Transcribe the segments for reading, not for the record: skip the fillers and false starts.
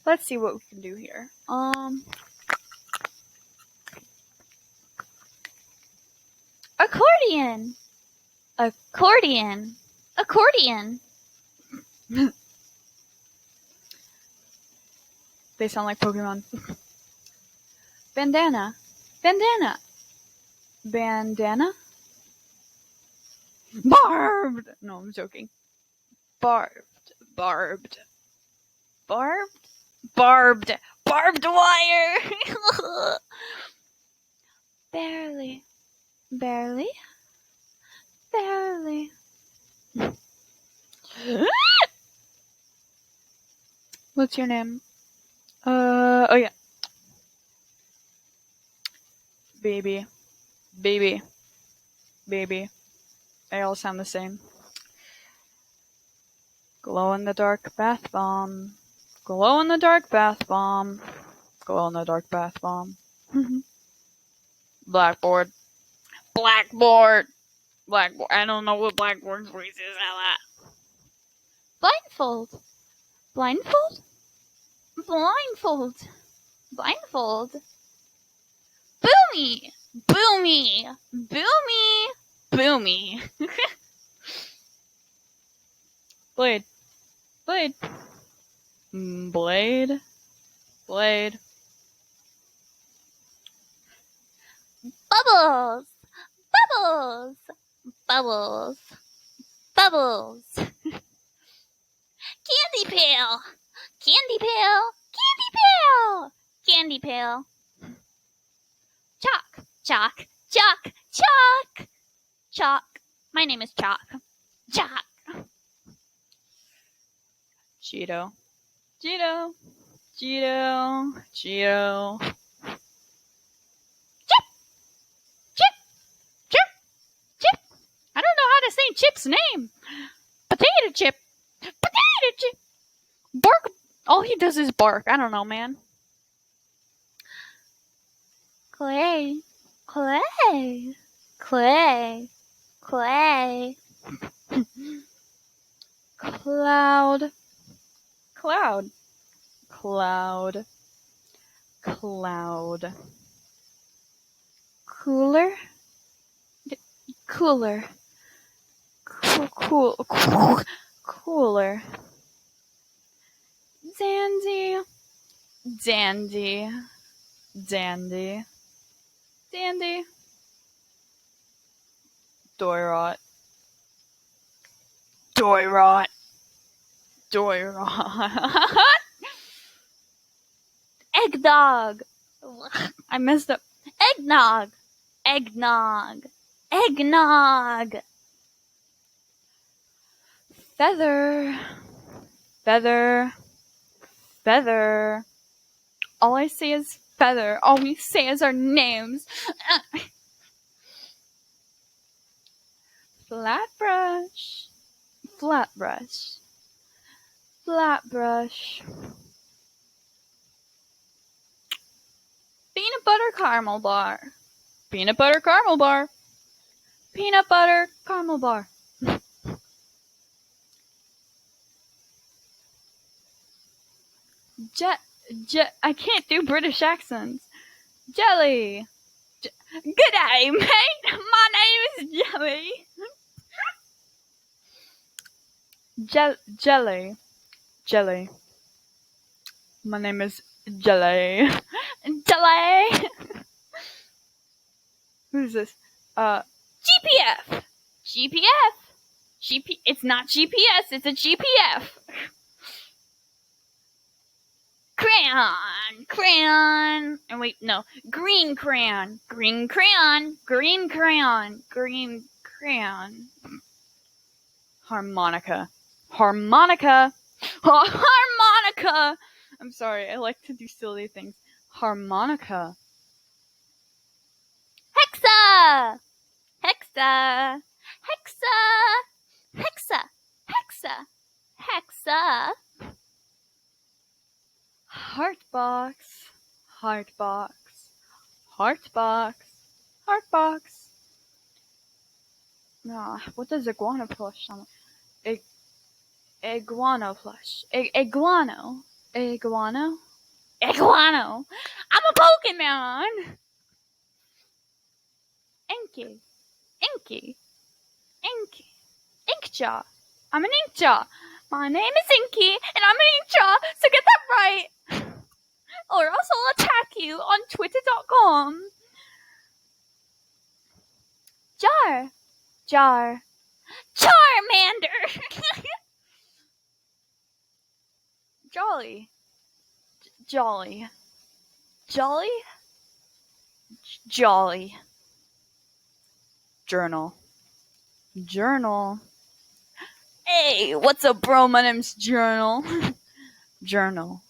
Let's see what we can do here. Accordion! Accordion! Accordion! They sound like Pokemon. Bandana! Bandana! Bandana? Barbed! No, I'm joking. Barbed. Barbed. Barbed? Barbed! Barbed wire! Barely. Barely. Barely. What's your name? Oh yeah. Baby. Baby. Baby. They all sound the same. Glow in the dark bath bomb. Glow in the dark bath bomb. Glow in the dark bath bomb. Blackboard. Blackboard. Blackboard. I don't know what Blackboard's voice is. Blindfold. Blindfold? Blindfold. Blindfold. Boomy. Boomy. Boomy. Boomy. Blade. Blade. Blade. Blade. Bubbles. Bubbles. Bubbles. Bubbles. Candy pail. Candy pail. Candy pail. Candy pail. Chalk. Chalk. Chalk. Chalk. Chalk. My name is Chalk. Chalk. Cheeto. Cheeto. Cheeto. Cheeto. Chip. Chip. Chip. Chip. I don't know how to say Chip's name. Potato Chip. Potato Chip. Bark. All he does is bark. I don't know, man. Clay. Clay. Clay. Clay. Cloud. Cloud. Cloud. Cloud. Cooler. Cooler. Cooler. Dandy. Dandy. Dandy. Dandy. Doyrot. Doyrot. Doyrot. Eggnog. I messed up. Eggnog. Eggnog. Eggnog. Feather. Feather. Feather. All I say is feather. All we say is our names. Flat brush. Flat brush. Flat brush. Peanut butter caramel bar. Peanut butter caramel bar. Peanut butter caramel bar. I can't do British accents. Jelly. Good day, mate. My name is Jelly. Jelly. Jelly. My name is Jelly. Jelly. Who's this? GPF. GPF. It's not GPS. It's a GPF. Crayon. Crayon. And wait, no. Green crayon. Green crayon. Green crayon. Green crayon. Harmonica. Harmonica. Harmonica. I'm sorry. I like to do silly things. Harmonica. Hexa. Hexa. Hexa. Hexa. Hexa. Hexa. Heartbox. Heartbox. Heartbox. Heartbox. No, what does iguana plush sound like? Iguana plush. Iguano. Iguano? Iguano! I'm a Pokemon! Inky. Inky. Inky. Inkjaw. I'm an Inkjaw. My name is Inky, and I'm an Inkjaw, so get that right! Or else I'll attack you on twitter.com. Jar. Jar. Charmander! Jolly. Jolly. Jolly? Jolly. Journal. Journal. Hey, what's up, bro? My name's Journal. Journal.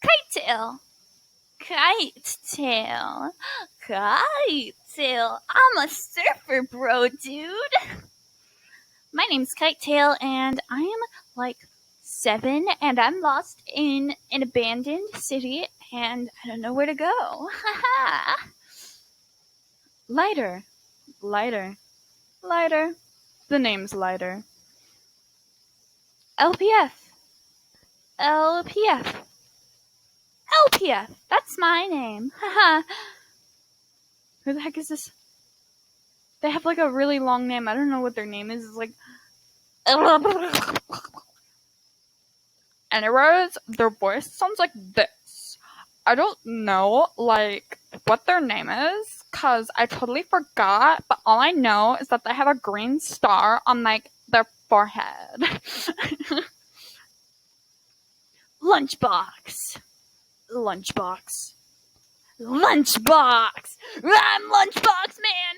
Kitetail. Kitetail. Kitetail. I'm a surfer, bro, dude. My name's Kitetail, and I am like 7, and I'm lost in an abandoned city, and I don't know where to go. Lighter. Lighter. Lighter. The name's Lighter. LPF. LPF. LPF. That's my name. Haha. Who the heck is this? They have like a really long name. I don't know what their name is. It's like. Anyways, their voice sounds like this. I don't know, like, what their name is, because I totally forgot, but all I know is that they have a green star on, like, their forehead. Lunchbox. Lunchbox. Lunchbox! I'm Lunchbox, man!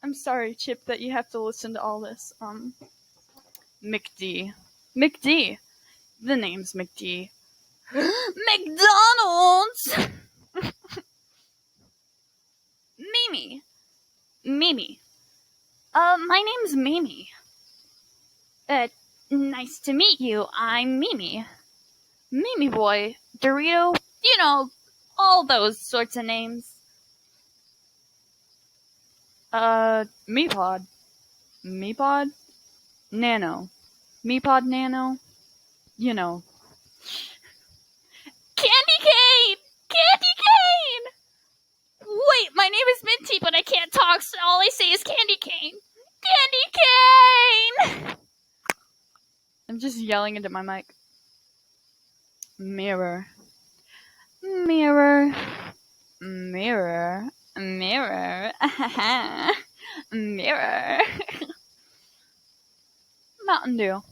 I'm sorry, Chip, that you have to listen to all this. McD. McD. The name's McD. McDonald's! Mimi. Mimi. My name's Mimi. Nice to meet you. I'm Mimi. Mimi boy. Dorito. You know, all those sorts of names. Meepod. Meepod? Nano. Meepod Nano? You know. Candy cane! Candy cane! Wait, my name is Minty, but I can't talk, so all I say is candy cane. Candy cane! I'm just yelling into my mic. Mirror. Mirror. Mirror. Mirror. Mirror. Mountain Dew.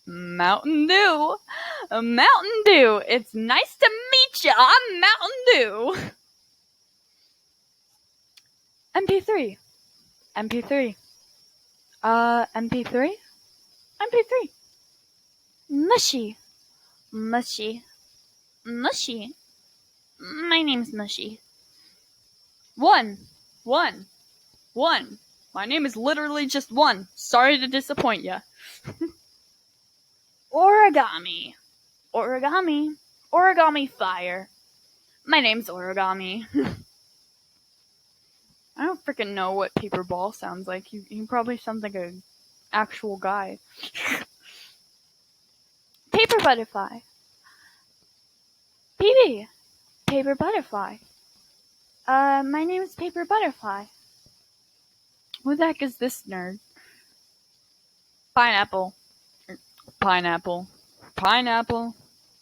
Mountain Dew. Mountain Dew. It's nice to meet ya. I'm Mountain Dew. MP3. MP3. MP3? MP3. Mushy. Mushy. Mushy. My name's Mushy. One. My name is literally just one. Sorry to disappoint ya. Origami. Origami. Origami fire. My name's Origami. I don't freaking know what paper ball sounds like. He probably sounds like an actual guy. Paper butterfly. BB. Paper butterfly. My name is Paper Butterfly. Who the heck is this nerd? Pineapple. Pineapple. Pineapple.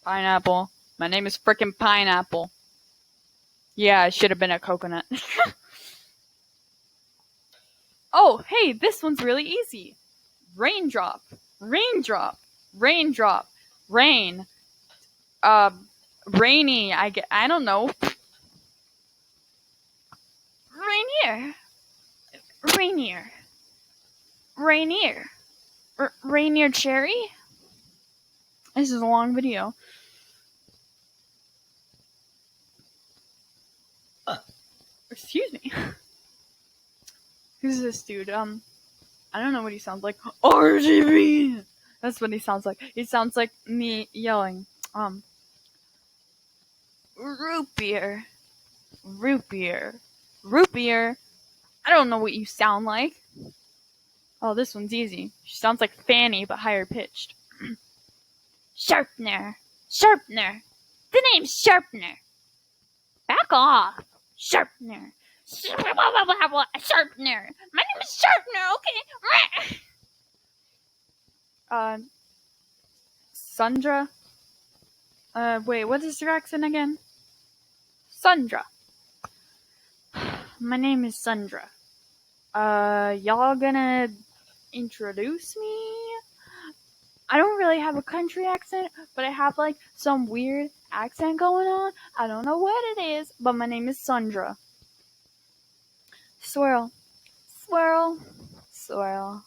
Pineapple. My name is frickin' Pineapple. Yeah, I should have been a coconut. Oh, hey, this one's really easy. Raindrop. Raindrop. Raindrop. Rain. Rainy. I don't know. Rainier. Rainier. Rainier. Rainier Cherry? This is a long video. Excuse me. Who's this dude? I don't know what he sounds like. RGB! That's what he sounds like. He sounds like me yelling. Root beer. Root beer. Root beer. I don't know what you sound like. Oh, this one's easy. She sounds like Fanny, but higher pitched. Sharpener. Sharpener. The name's Sharpener. Back off. Sharpener. Sharpener. My name is Sharpener, okay? Sundra. Wait, what is your accent again? Sundra. My name is Sundra. Y'all gonna introduce me? I don't really have a country accent, but I have like some weird accent going on. I don't know what it is, but my name is Sundra. Swirl. Swirl. Swirl.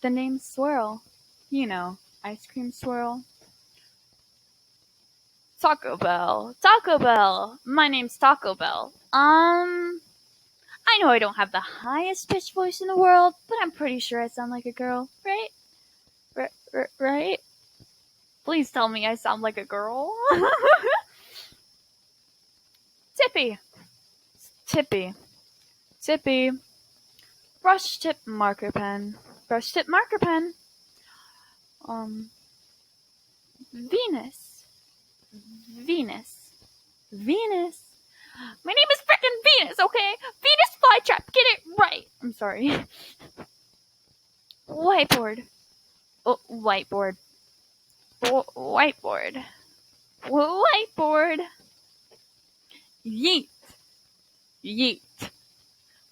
The name's Swirl. You know, ice cream swirl. Taco Bell. Taco Bell. My name's Taco Bell. I know I don't have the highest pitched voice in the world, but I'm pretty sure I sound like a girl, right? Right? Please tell me I sound like a girl. Tippy. Tippy. Tippy. Brush tip marker pen. Brush tip marker pen. Venus. Venus. Venus. My name is frickin' Venus, okay? Venus flytrap, get it right. I'm sorry. Whiteboard. Oh, whiteboard. Whiteboard. Whiteboard. Yeet. Yeet.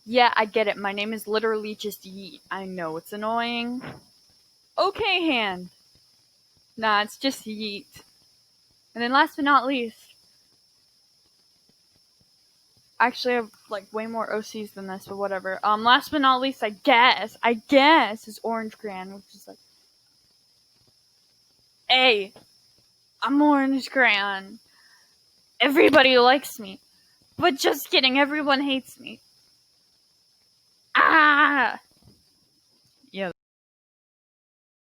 Yeah, I get it. My name is literally just Yeet. I know it's annoying. Okay, hand. Nah, it's just Yeet. And then last but not least, actually, I have like way more OCs than this, but whatever. Last but not least, I guess, is Orange Gran, which is like, hey, I'm Orange Gran. Everybody likes me. But just kidding, everyone hates me.